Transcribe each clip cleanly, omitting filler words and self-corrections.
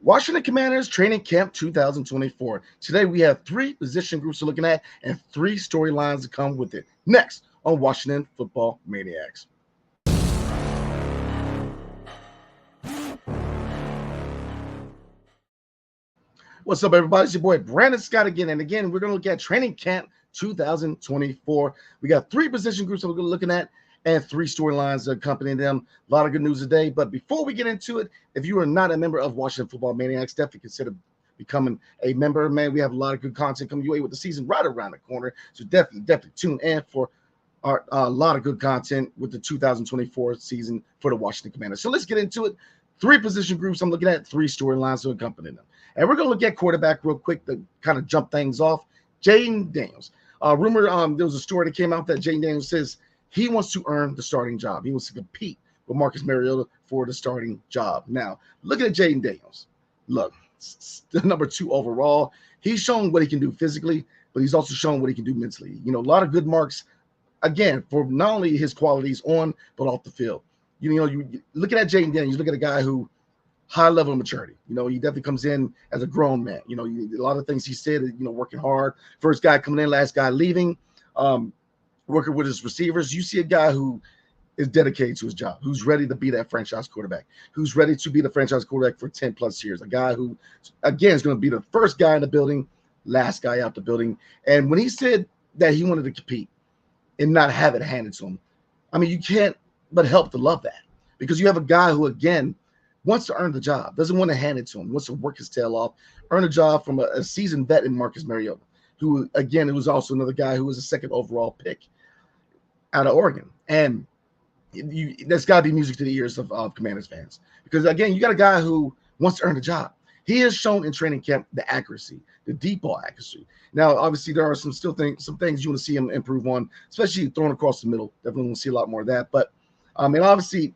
Washington Commanders Training Camp 2024. Today we have three position groups we're looking at and three storylines to come with it. Next on Washington Football Maniacs. What's up, everybody? It's your boy Brandon Scott again. And again, we're going to look at Training Camp 2024. We got three position groups that we're looking at and three storylines that accompany them. A lot of good news today. But before we get into it, if you are not a member of Washington Football Maniacs, definitely consider becoming a member. Man, we have a lot of good content coming your way with the season right around the corner. So definitely tune in for a lot of good content with the 2024 season for the Washington Commanders. So let's get into it. Three position groups I'm looking at, three storylines to accompany them. And we're going to look at quarterback real quick to kind of jump things off. Jaden Daniels. Rumor, there was a story that came out that Jaden Daniels says he wants to earn the starting job. He wants to compete with Marcus Mariota for the starting job. Now, look at Jaden Daniels. Look, the number 2 overall. He's shown what he can do physically, but he's also shown what he can do mentally. You know, a lot of good marks, again, for not only his qualities on, but off the field. You looking at Jaden Daniels, you look at a guy who high level of maturity. You know, he definitely comes in as a grown man. You know, a lot of things he said, working hard. First guy coming in, last guy leaving, working with his receivers. You see a guy who is dedicated to his job, who's ready to be that franchise quarterback, who's ready to be the franchise quarterback for 10 plus years. A guy who, again, is going to be the first guy in the building, last guy out the building. And when he said that he wanted to compete and not have it handed to him, I mean, you can't but help to love that, because you have a guy who, again, wants to earn the job, doesn't want to hand it to him, wants to work his tail off, earn a job from a seasoned vet in Marcus Mariota, who, again, it was also another guy who was a second overall pick out of Oregon. And that's got to be music to the ears of Commanders fans, because, again, you got a guy who wants to earn the job. He has shown in training camp the accuracy, the deep ball accuracy. Now, obviously, there are some things you want to see him improve on, especially throwing across the middle. Definitely want to see a lot more of that. But, and obviously,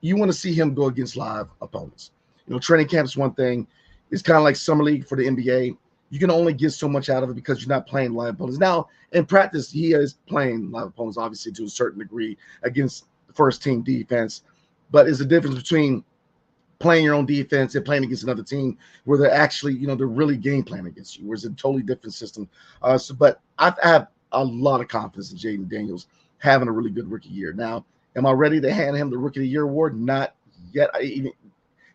you want to see him go against live opponents. You know, training camp is one thing. It's kind of like summer league for the NBA. You can only get so much out of it because you're not playing live opponents. Now, in practice, he is playing live opponents, obviously, to a certain degree against the first team defense. But it's a difference between playing your own defense and playing against another team where they're actually, they're really game planning against you, where it's a totally different system. But I have a lot of confidence in Jaden Daniels having a really good rookie year. Now, am I ready to hand him the Rookie of the Year award? Not yet.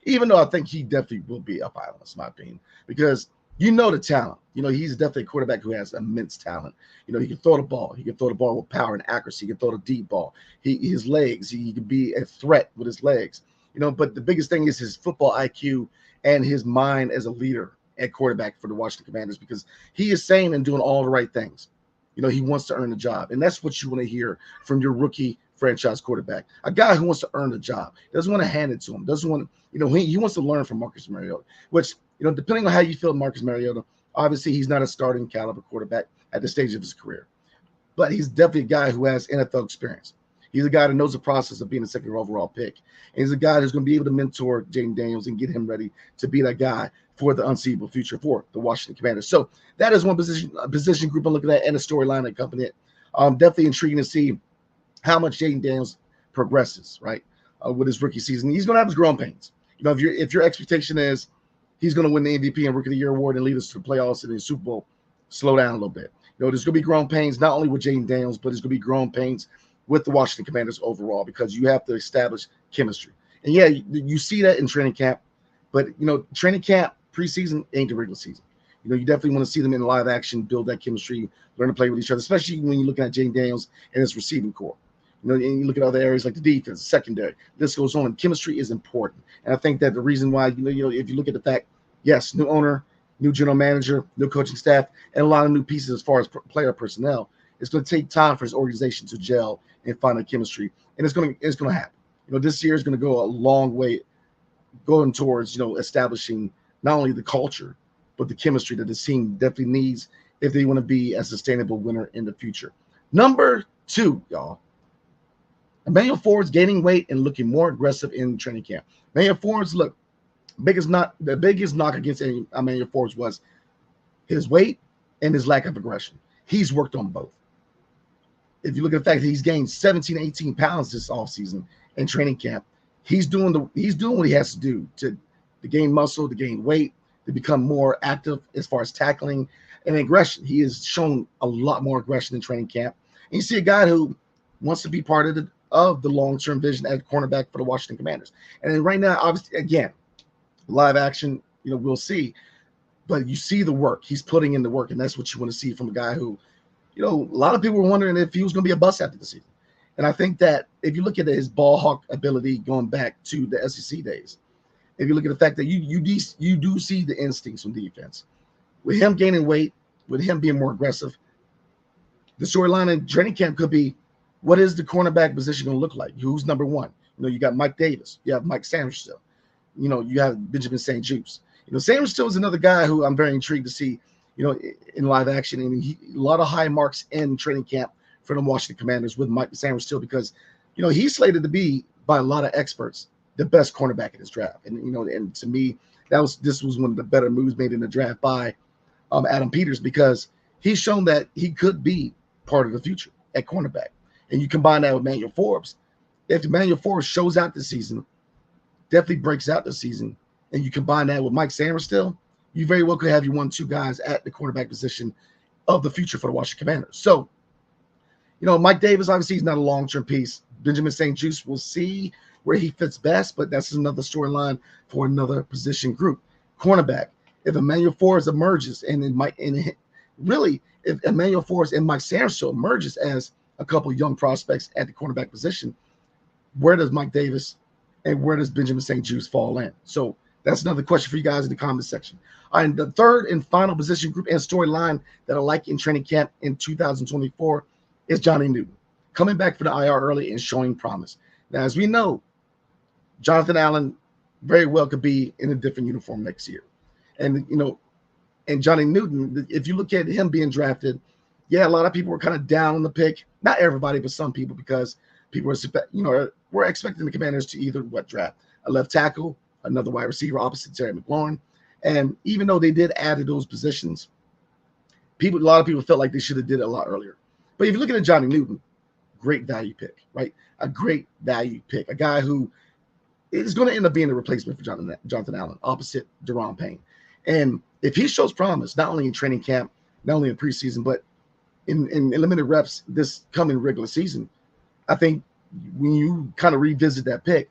Even though I think he definitely will be up high on this, in my opinion, because the talent. He's definitely a quarterback who has immense talent. He can throw the ball. He can throw the ball with power and accuracy. He can throw the deep ball. His legs. He can be a threat with his legs. But the biggest thing is his football IQ and his mind as a leader at quarterback for the Washington Commanders, because he is saying and doing all the right things. He wants to earn the job, and that's what you want to hear from your rookie franchise quarterback. A guy who wants to earn the job, doesn't want to hand it to him, doesn't want, he wants to learn from Marcus Mariota, which, depending on how you feel Marcus Mariota, obviously he's not a starting caliber quarterback at this stage of his career, but he's definitely a guy who has NFL experience. He's a guy that knows the process of being a second overall pick. And he's a guy who's going to be able to mentor Jaden Daniels and get him ready to be that guy for the unseeable future for the Washington Commanders. So that is one position group I'm looking at, and a storyline that accompany it. Definitely intriguing to see how much Jaden Daniels progresses, right, with his rookie season. He's going to have his growing pains. If your expectation is he's going to win the MVP and Rookie of the Year award and lead us to the playoffs and the Super Bowl, slow down a little bit. There's going to be growing pains, not only with Jaden Daniels, but there's going to be growing pains with the Washington Commanders overall, because you have to establish chemistry. And yeah, you see that in training camp, but training camp preseason ain't the regular season. You definitely want to see them in live action, build that chemistry, learn to play with each other, especially when you're looking at Jaden Daniels and his receiving core. And you look at other areas like the defense, secondary. This goes on, and chemistry is important. And I think that the reason why, if you look at the fact, yes, new owner, new general manager, new coaching staff, and a lot of new pieces as far as player personnel, it's going to take time for his organization to gel and find a chemistry, and it's going to happen. This year is going to go a long way going towards establishing not only the culture but the chemistry that this team definitely needs if they want to be a sustainable winner in the future. Number 2, y'all. Emmanuel Forbes gaining weight and looking more aggressive in training camp. Emmanuel Forbes, look, the biggest knock against Emmanuel Forbes was his weight and his lack of aggression. He's worked on both. If you look at the fact that he's gained 17, 18 pounds this offseason in training camp, he's doing what he has to do to to gain muscle, to gain weight, to become more active as far as tackling and aggression. He has shown a lot more aggression in training camp. And you see a guy who wants to be part of the long-term vision at cornerback for the Washington Commanders. And then right now, obviously, again, live action, we'll see. But you see the work. He's putting in the work, and that's what you want to see from a guy who, a lot of people were wondering if he was going to be a bust after the season. And I think that if you look at his ball hawk ability going back to the SEC days, if you look at the fact that you do see the instincts from defense, with him gaining weight, with him being more aggressive, the storyline in training camp could be, what is the cornerback position going to look like? Who's number one? You got Mike Davis, you have Mike Sanders still, you have Benjamin St. Juste. Sanders still is another guy who I'm very intrigued to see, in live action. And a lot of high marks in training camp for the Washington Commanders with Mike Sanders still, because, he's slated to be, by a lot of experts, the best cornerback in this draft. And, and to me, this was one of the better moves made in the draft by Adam Peters, because he's shown that he could be part of the future at cornerback. And you combine that with Emmanuel Forbes. If Emmanuel Forbes shows out this season, definitely breaks out this season, and you combine that with Mike Sanders still, you very well could have your 1-2 guys at the quarterback position of the future for the Washington Commanders. So, Mike Davis, obviously, he's not a long-term piece. Benjamin St. Juste, we'll see where he fits best, but that's another storyline for another position group. Cornerback, if Emmanuel Forbes emerges, if Emmanuel Forbes and Mike Sanders still emerges as a couple of young prospects at the cornerback position, where does Mike Davis and where does Benjamin St. Juste fall in? So that's another question for you guys in the comment section. All right, the third and final position group and storyline that I like in training camp in 2024 is Johnny Newton, coming back for the IR early and showing promise. Now, as we know, Jonathan Allen very well could be in a different uniform next year. And, and Johnny Newton, if you look at him being drafted, yeah, a lot of people were kind of down on the pick. Not everybody, but some people, because people were expecting the Commanders to either draft a left tackle, another wide receiver opposite Terry McLaurin. And even though they did add to those positions, a lot of people felt like they should have did it a lot earlier. But if you look at Johnny Newton, great value pick, right? A great value pick, a guy who is going to end up being a replacement for Jonathan Allen opposite Daron Payne. And if he shows promise, not only in training camp, not only in preseason, but in limited reps this coming regular season, I think when you kind of revisit that pick,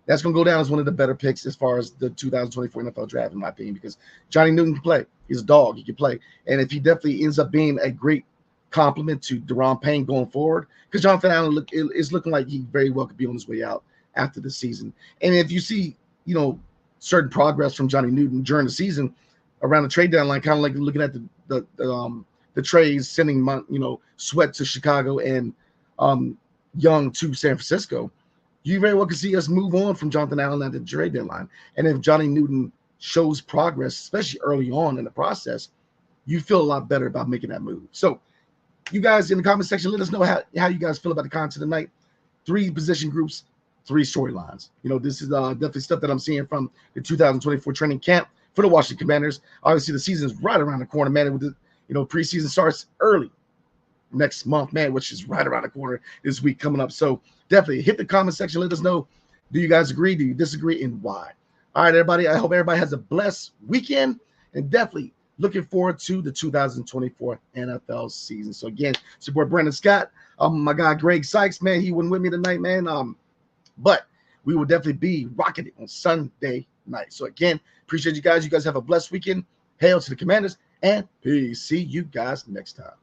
that's going to go down as one of the better picks as far as the 2024 NFL draft, in my opinion, because Johnny Newton can play. He's a dog. He can play. And if he definitely ends up being a great compliment to Daron Payne going forward, because Jonathan Allen is looking like he very well could be on his way out after the season. And if you see, certain progress from Johnny Newton during the season around the trade deadline, kind of like looking at the trades, sending, Sweat to Chicago and Young to San Francisco, you very well could see us move on from Jonathan Allen at the trade deadline. And if Johnny Newton shows progress, especially early on in the process, you feel a lot better about making that move. So you guys in the comment section, let us know how you guys feel about the content tonight. 3 position groups, 3 storylines. This is definitely stuff that I'm seeing from the 2024 training camp for the Washington Commanders. Obviously, the season is right around the corner, man. With the preseason starts early next month, man, which is right around the corner this week coming up. So definitely hit the comment section. Let us know, do you guys agree? Do you disagree? And why? All right, everybody. I hope everybody has a blessed weekend, and definitely looking forward to the 2024 NFL season. So again, it's your boy Brandon Scott. My guy Greg Sykes, man, he wasn't with me tonight, man. But we will definitely be rocking it on Sunday night. So again, appreciate you guys. You guys have a blessed weekend. Hail to the Commanders, and peace. See you guys next time.